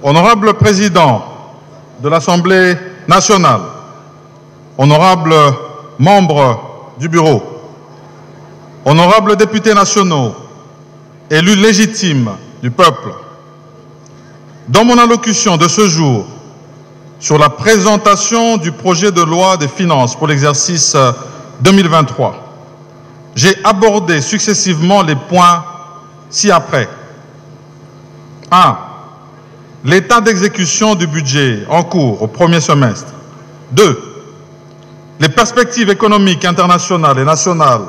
Honorable Président de l'Assemblée nationale, honorables membres du Bureau, honorables députés nationaux, élus légitimes du peuple, dans mon allocution de ce jour sur la présentation du projet de loi des finances pour l'exercice 2023, j'ai abordé successivement les points ci-après. 1. L'état d'exécution du budget en cours au premier semestre. 2. Les perspectives économiques internationales et nationales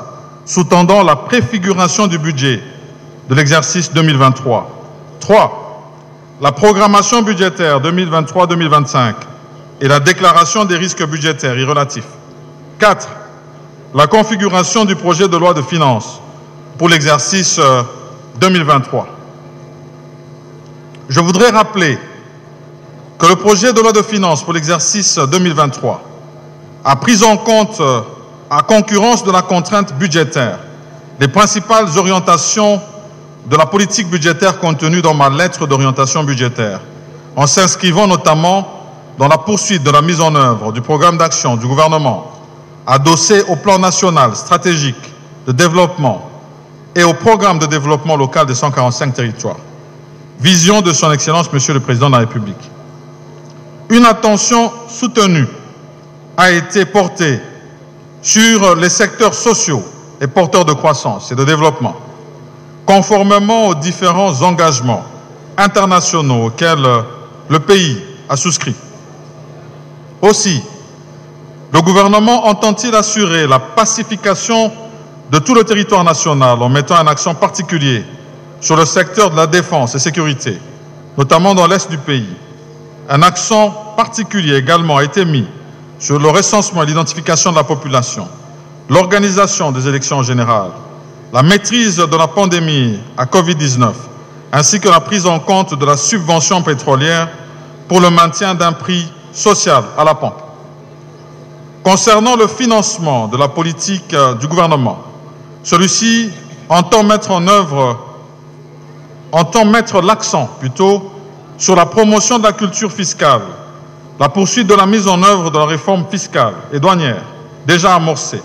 sous-tendant la préfiguration du budget de l'exercice 2023. 3. La programmation budgétaire 2023-2025 et la déclaration des risques budgétaires y relatifs. 4. La configuration du projet de loi de finances pour l'exercice 2023. Je voudrais rappeler que le projet de loi de finances pour l'exercice 2023 a pris en compte, à concurrence de la contrainte budgétaire, les principales orientations de la politique budgétaire contenue dans ma lettre d'orientation budgétaire, en s'inscrivant notamment dans la poursuite de la mise en œuvre du programme d'action du gouvernement, adossé au plan national stratégique de développement et au programme de développement local des 145 territoires. Vision de son Excellence, Monsieur le Président de la République. Une attention soutenue a été portée sur les secteurs sociaux et porteurs de croissance et de développement, conformément aux différents engagements internationaux auxquels le pays a souscrit. Aussi, le gouvernement entend-il assurer la pacification de tout le territoire national en mettant un accent particulier sur le secteur de la défense et sécurité, notamment dans l'Est du pays. Un accent particulier également a été mis sur le recensement et l'identification de la population, l'organisation des élections générales, la maîtrise de la pandémie à Covid-19, ainsi que la prise en compte de la subvention pétrolière pour le maintien d'un prix social à la pompe. Concernant le financement de la politique du gouvernement, celui-ci entend mettre l'accent sur la promotion de la culture fiscale, la poursuite de la mise en œuvre de la réforme fiscale et douanière déjà amorcée,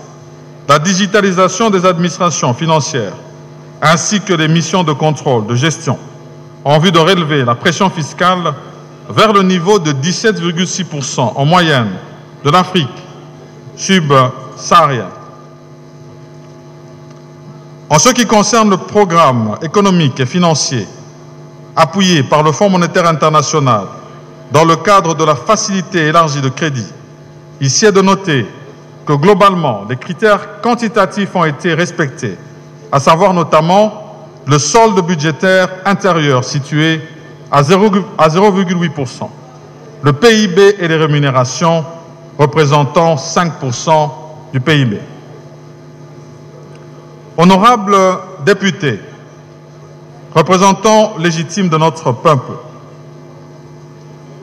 la digitalisation des administrations financières, ainsi que les missions de contrôle, de gestion, en vue de relever la pression fiscale vers le niveau de 17,6% en moyenne de l'Afrique subsaharienne. En ce qui concerne le programme économique et financier appuyé par le Fonds monétaire international dans le cadre de la facilité élargie de crédit, ici est de noter que globalement, les critères quantitatifs ont été respectés, à savoir notamment le solde budgétaire intérieur situé à 0,8%, le PIB et les rémunérations représentant 5% du PIB. Honorables députés, représentants légitimes de notre peuple,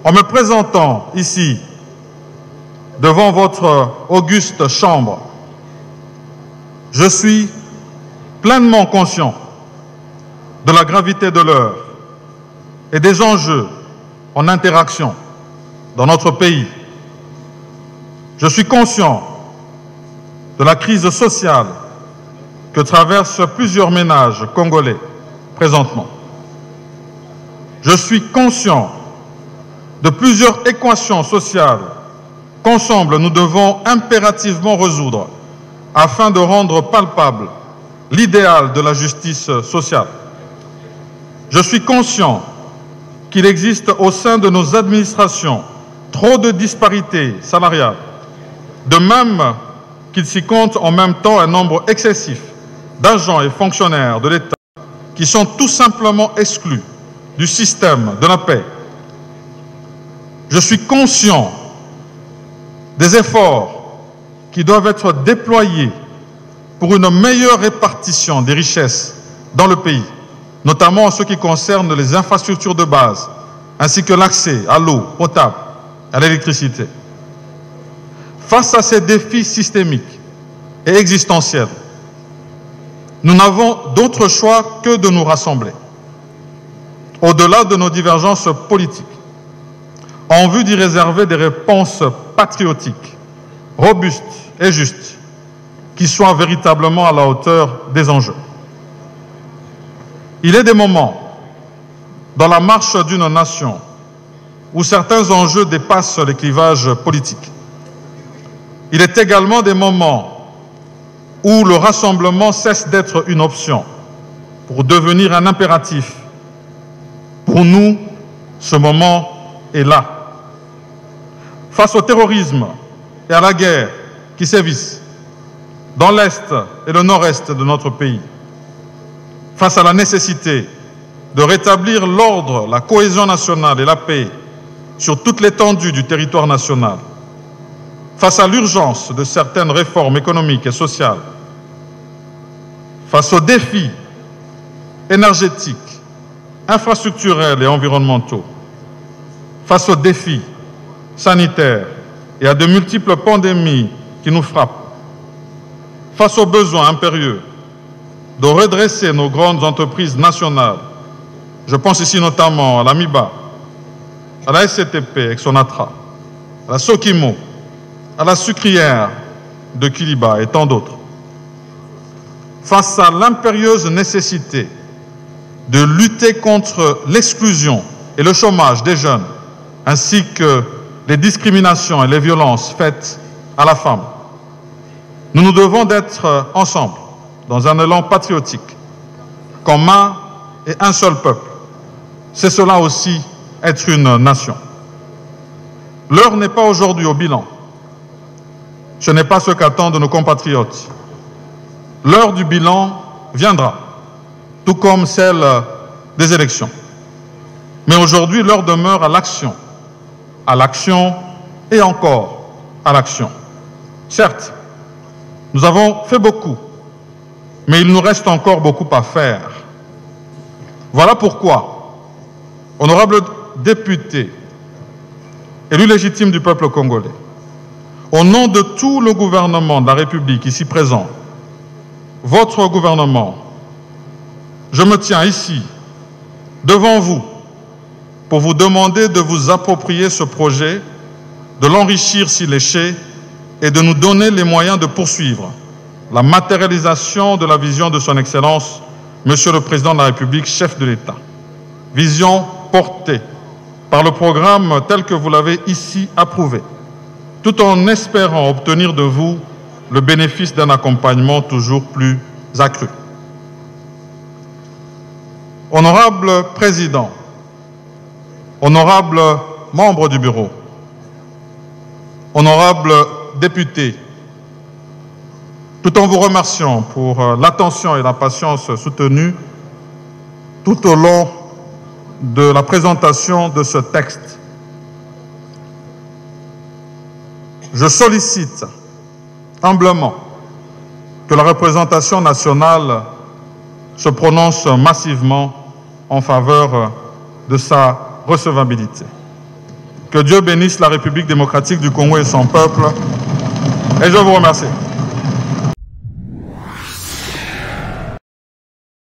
en me présentant ici devant votre auguste chambre, je suis pleinement conscient de la gravité de l'heure et des enjeux en interaction dans notre pays. Je suis conscient de la crise sociale que traversent plusieurs ménages congolais présentement. Je suis conscient de plusieurs équations sociales qu'ensemble nous devons impérativement résoudre afin de rendre palpable l'idéal de la justice sociale. Je suis conscient qu'il existe au sein de nos administrations trop de disparités salariales, de même qu'il s'y compte en même temps un nombre excessif d'agents et fonctionnaires de l'État qui sont tout simplement exclus du système de la paix. Je suis conscient des efforts qui doivent être déployés pour une meilleure répartition des richesses dans le pays, notamment en ce qui concerne les infrastructures de base, ainsi que l'accès à l'eau potable, à l'électricité. Face à ces défis systémiques et existentiels, nous n'avons d'autre choix que de nous rassembler. Au-delà de nos divergences politiques, en vue d'y réserver des réponses patriotiques, robustes et justes, qui soient véritablement à la hauteur des enjeux. Il est des moments dans la marche d'une nation où certains enjeux dépassent les clivages politiques. Il est également des moments où le rassemblement cesse d'être une option pour devenir un impératif. Pour nous, ce moment est là. Face au terrorisme et à la guerre qui sévissent dans l'Est et le Nord-Est de notre pays, face à la nécessité de rétablir l'ordre, la cohésion nationale et la paix sur toute l'étendue du territoire national, face à l'urgence de certaines réformes économiques et sociales, face aux défis énergétiques, infrastructurels et environnementaux, face aux défis sanitaires et à de multiples pandémies qui nous frappent, face aux besoins impérieux de redresser nos grandes entreprises nationales, je pense ici notamment à l'AMIBA, à la SCTP avec Sonatra, à la Sokimo, à la sucrière de Kiliba et tant d'autres. Face à l'impérieuse nécessité de lutter contre l'exclusion et le chômage des jeunes, ainsi que les discriminations et les violences faites à la femme, nous nous devons d'être ensemble, dans un élan patriotique, commun et un seul peuple. C'est cela aussi, être une nation. L'heure n'est pas aujourd'hui au bilan. Ce n'est pas ce qu'attendent nos compatriotes. L'heure du bilan viendra, tout comme celle des élections. Mais aujourd'hui, l'heure demeure à l'action et encore à l'action. Certes, nous avons fait beaucoup, mais il nous reste encore beaucoup à faire. Voilà pourquoi, honorables députés, élus légitimes du peuple congolais, au nom de tout le gouvernement de la République ici présent, votre gouvernement, je me tiens ici, devant vous, pour vous demander de vous approprier ce projet, de l'enrichir s'il est et de nous donner les moyens de poursuivre la matérialisation de la vision de son Excellence, Monsieur le Président de la République, chef de l'État. Vision portée par le programme tel que vous l'avez ici approuvé, tout en espérant obtenir de vous le bénéfice d'un accompagnement toujours plus accru. Honorable Président, honorables membres du Bureau, honorables députés, tout en vous remerciant pour l'attention et la patience soutenues tout au long de la présentation de ce texte, je sollicite humblement que la représentation nationale se prononce massivement en faveur de sa recevabilité. Que Dieu bénisse la République démocratique du Congo et son peuple, et je vous remercie.